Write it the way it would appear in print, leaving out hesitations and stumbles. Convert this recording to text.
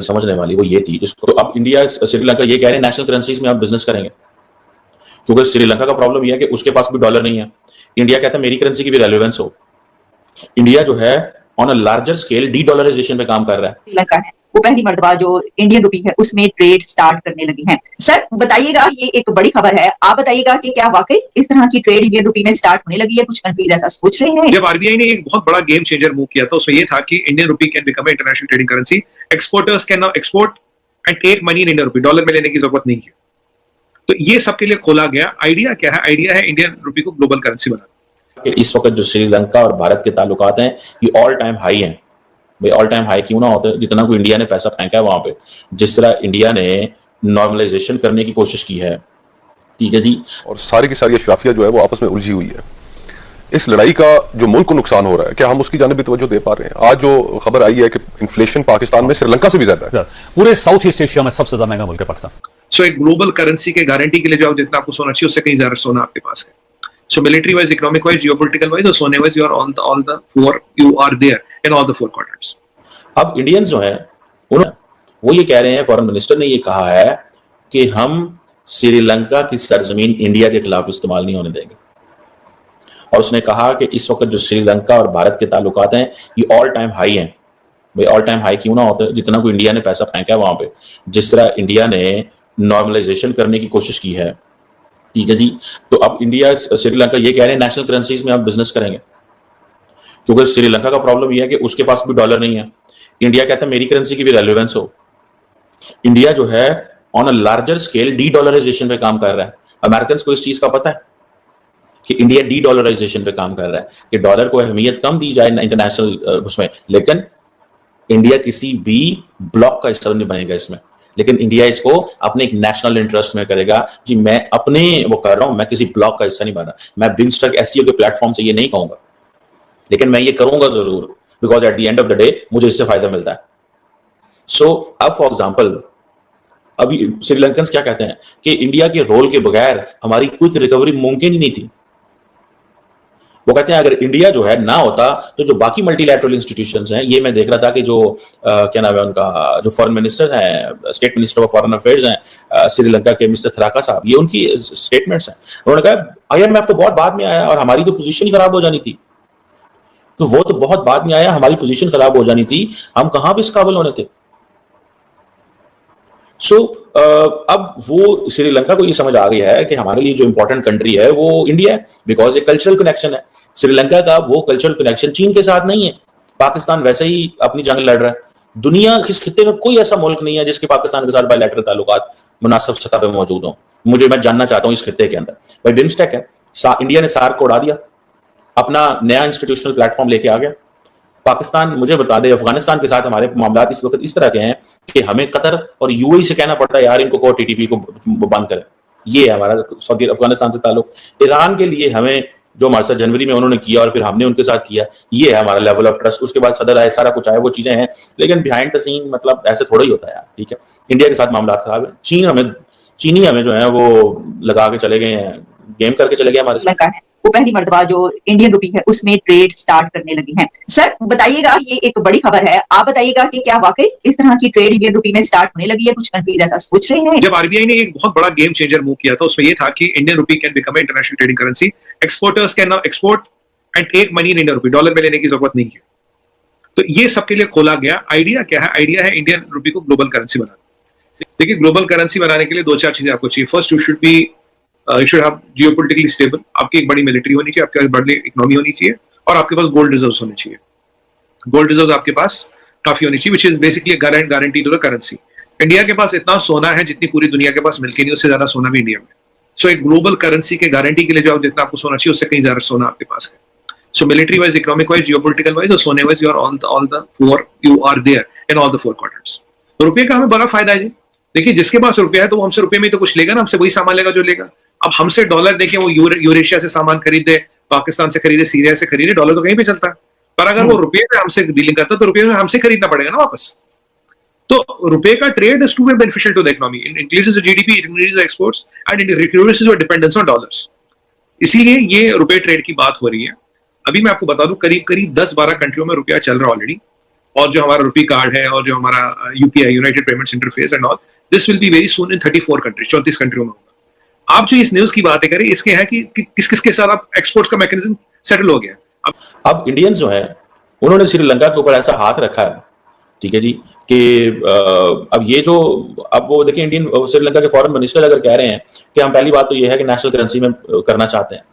समझने वाली वो ये थी, जिसको तो अब इंडिया श्रीलंका ये कह रहे हैं नेशनल करेंसीज में आप बिजनेस करेंगे, क्योंकि श्रीलंका का प्रॉब्लम ये है कि उसके पास भी डॉलर नहीं है। इंडिया कहता है मेरी करेंसी की भी रेलेवेंस हो। इंडिया जो है on a larger scale dedollarisation पे काम कर रहा है। श्रीलंका है वो पहली मर्तबा जो इंडियन रुपी है उसमें ट्रेड स्टार्ट करने लगी है। सर बताइएगा, ये एक बड़ी खबर है, आप बताइएगा कि क्या वाकई इस तरह की ट्रेड इंडियन रुपी में स्टार्ट होने लगी है? कुछ कंट्रीज ऐसा सोच रहे हैं। जब आरबीआई ने एक बहुत बड़ा गेम चेंजर मूव किया था, उसमें ये था कि Indian rupee can become international trading currency. Exporters can now export and take money in Indian rupee, dollar में लेने की जरूरत नहीं है। तो ये सबके लिए खोला गया। आइडिया क्या है? आइडिया है इंडियन रुपी को ग्लोबल करेंसी बनाना। इस वक्त जो श्रीलंका और भारत के ताल्लुकात हैं ये ऑल टाइम हाई हैं। भाई ऑल टाइम हाई क्यों ना होते, जितना कोई इंडिया ने पैसा फेंका है वहां पे, जिस तरह इंडिया ने नॉर्मलाइजेशन करने की कोशिश की है, ठीक है जी, और सारी की सारी अशराफिया जो है वो आपस में उलझी हुई है। इस लड़ाई का जो मुल्क को नुकसान हो रहा है, क्या हम उसकी जानिब भी तवज्जो दे पा रहे हैं? आज जो खबर आई है कि इन्फ्लेशन पाकिस्तान में श्रीलंका से भी ज्यादा है। पूरे साउथ ईस्ट एशिया में सबसे ज्यादा महंगा मुल्क है पाकिस्तान। सो एक ग्लोबल करेंसी के गारंटी के लिए जाओ, जितना आपको सोना चाहिए उससे कहीं ज्यादा सोना आपके पास है। So military wise, economic wise, geopolitical wise, और सोने wise, you are all the four, you are there in all the four quadrants. अब इंडियंस जो हैं वो ये कह रहे हैं, फॉरेन मिनिस्टर ने ये कहा है कि हम श्रीलंका की सरजमीन इंडिया के खिलाफ इस्तेमाल नहीं होने देंगे। और उसने कहा कि इस वक्त जो श्रीलंका और भारत के ताल्लुकात हैं ये ऑल टाइम हाई हैं। भाई ऑल टाइम हाई क्यों ना होते, जितना कोई इंडिया ने पैसा फेंका है वहां पे, जिस तरह इंडिया ने नॉर्मलाइजेशन करने की कोशिश की है, ठीक है जी। तो अब इंडिया श्रीलंका ये कह रहे हैं नेशनल करेंसीज में आप बिजनेस करेंगे, क्योंकि श्रीलंका का प्रॉब्लम यह है कि उसके पास भी डॉलर नहीं है। इंडिया कहता है मेरी करेंसी की भी रेलेवेंस हो। इंडिया जो है on a larger scale dedollarisation पे काम कर रहा है। अमेरिकन को इस चीज का पता है कि इंडिया डी डॉलराइजेशन पे काम कर रहा है, कि डॉलर को अहमियत कम दी जाए इंटरनेशनल उसमें, लेकिन इंडिया किसी भी ब्लॉक का हिस्सा नहीं बनेगा इसमें। लेकिन इंडिया इसको अपने एक नेशनल इंटरेस्ट में करेगा जी, मैं अपने वो कर रहा हूं, मैं किसी ब्लॉक का हिस्सा नहीं बन रहा। मैं बिमस्टेक एससीओ के प्लेटफॉर्म से ये नहीं कहूंगा, लेकिन मैं ये करूंगा जरूर, because at the end of the day मुझे इससे फायदा मिलता है। सो अब फॉर एग्जांपल अभी श्रीलंकन्स क्या कहते हैं कि इंडिया के रोल के बगैर हमारी क्विक रिकवरी मुमकिन ही नहीं थी। वो कहते हैं अगर इंडिया जो है ना होता तो जो बाकी मल्टीलैटरल इंस्टीट्यूशंस हैं, ये मैं देख रहा था कि जो क्या नाम है उनका, जो फॉरेन मिनिस्टर हैं, state minister of foreign affairs हैं श्रीलंका के, मिस्टर थराका साहब, ये उनकी स्टेटमेंट्स हैं। उन्होंने कहा IMF तो बहुत बाद में आया और हमारी तो पोजीशन ही खराब हो जानी थी। तो वो तो बहुत बाद में आया, हमारी पोजीशन खराब हो जानी थी, हम कहां भी इस काबिल होने थे। सो अब वो श्रीलंका को ये समझ आ गया है कि हमारे लिए जो इंपॉर्टेंट कंट्री है वो इंडिया है, बिकॉज एक कल्चरल कनेक्शन है। श्रीलंका का वो कल्चरल कनेक्शन चीन के साथ नहीं है। पाकिस्तान वैसे ही अपनी जंग लड़ रहा है। दुनिया इस खित्ते में कोई ऐसा मुल्क नहीं है जिसके पाकिस्तान के साथ बायलैटरल ताल्लुकात मुनासिब सतह पे मौजूद हो। मैं जानना चाहता हूं इस खित्ते के अंदर भाई बिम्स्टेक है, इंडिया ने सार्क को उड़ा दिया, अपना नया इंस्टीट्यूशनल प्लेटफॉर्म लेके आ गया। पाकिस्तान मुझे बता दे, अफगानिस्तान के साथ हमारे मामला इस वक्त इस तरह के हैं कि हमें कतर और यूएई से कहना पड़ता है यार इनको को TTP को बंद करें। ये है हमारा सऊदी अफगानिस्तान से ताल्लुक। ईरान के लिए हमें जो हमारे साथ जनवरी में उन्होंने किया और फिर हमने उनके साथ किया, ये है हमारा लेवल ऑफ ट्रस्ट। उसके बाद सदर आए, सारा कुछ आया, वो चीजें हैं, लेकिन बिहाइंड द सीन मतलब ऐसे थोड़ा ही होता है यार, ठीक है। इंडिया के साथ मामला खराब है। चीनी हमें जो है वो लगा के चले गए हैं, गेम करके चले गए हमारे साथ। वो पहली मर्तबा जो इंडियन रुपी है उसमें ट्रेड स्टार्ट करने लगी है। सर बताइएगा, ये एक बड़ी खबर है, आप बताइएगा कि क्या वाकई इस तरह की ट्रेड इंडियन रुपी में स्टार्ट होने लगी है? कुछ कंट्रीज ऐसा सोच रहे हैं। जब आरबीआई ने एक बहुत बड़ा गेम चेंजर मूव किया था, उसमें ये था कि Indian rupee can become international trading currency. Exporters can now export and take money in Indian rupee, dollar में लेने की जरूरत नहीं है। तो ये सबके लिए खोला गया। आइडिया क्या है? आइडिया है इंडियन रुपी को ग्लोबल करेंसी बनाना। देखिए, ग्लोबल करेंसी बनाने के लिए 2-4 चीजें आपको चाहिए। First, you should have geopolitically stable, आपकी एक बड़ी मिलिट्री होनी चाहिए, आपके पास बड़ी इकोनॉमी होनी चाहिए, और आपके पास गोल्ड रिजर्व्स होने चाहिए। गोल्ड रिजर्व्स आपके पास काफी होनी चाहिए, which is basically guarantee to the currency. India के पास इतना सोना है जितनी पूरी दुनिया के पास मिलके नहीं, उससे ज्यादा सोना भी इंडिया में। सो एक ग्लोबल करेंसी के गारंटी के लिए जाओ, जितना आपको सोना चाहिए उससे कहीं ज्यादा सोना आपके पास है। So military wise, economic wise, geopolitical wise और सोने wise, you are all the four, you are there in all the four quarters. तो रुपये का हमें बड़ा फायदा है जी। देखिए, जिसके पास रुपया है तो वो हमसे रुपये में तो कुछ लेगा ना, हमसे वही सामान लेगा जो लेगा। अब हमसे डॉलर देखिए, वो यूरेशिया से सामान खरीदे, पाकिस्तान से खरीदे, सीरिया से खरीदे, डॉलर तो कहीं पे चलता है। पर अगर वो रुपये में हमसे डीलिंग करता तो रुपये में हमसे खरीदना पड़ेगा ना वापस। तो रुपये का trade is to be beneficial to the economy, it increases the GDP, it increases the exports and it reduces your dependence on dollars. इसीलिए ये रुपये ट्रेड की बात हो रही है। अभी मैं आपको बता दूं, करीब 10-12 कंट्रियों में रुपया चल रहा है ऑलरेडी। और जो हमारा रुपी कार्ड है और जो हमारा UPI United payments interface and all, this will be very soon in 34 countries, 34 कंट्रियों में होगा। आप जो इस न्यूज की बातें करें, इसके है कि किस किस के साथ आप एक्सपोर्ट्स का मैकेनिज्म सेटल हो गया। अब इंडियंस जो है उन्होंने श्रीलंका के ऊपर ऐसा हाथ रखा है, ठीक है जी, कि अब ये जो अब वो देखिए इंडियन श्रीलंका के फॉरेन मिनिस्टर अगर कह रहे हैं कि हम पहली बात तो ये है कि नेशनल करेंसी में करना चाहते हैं,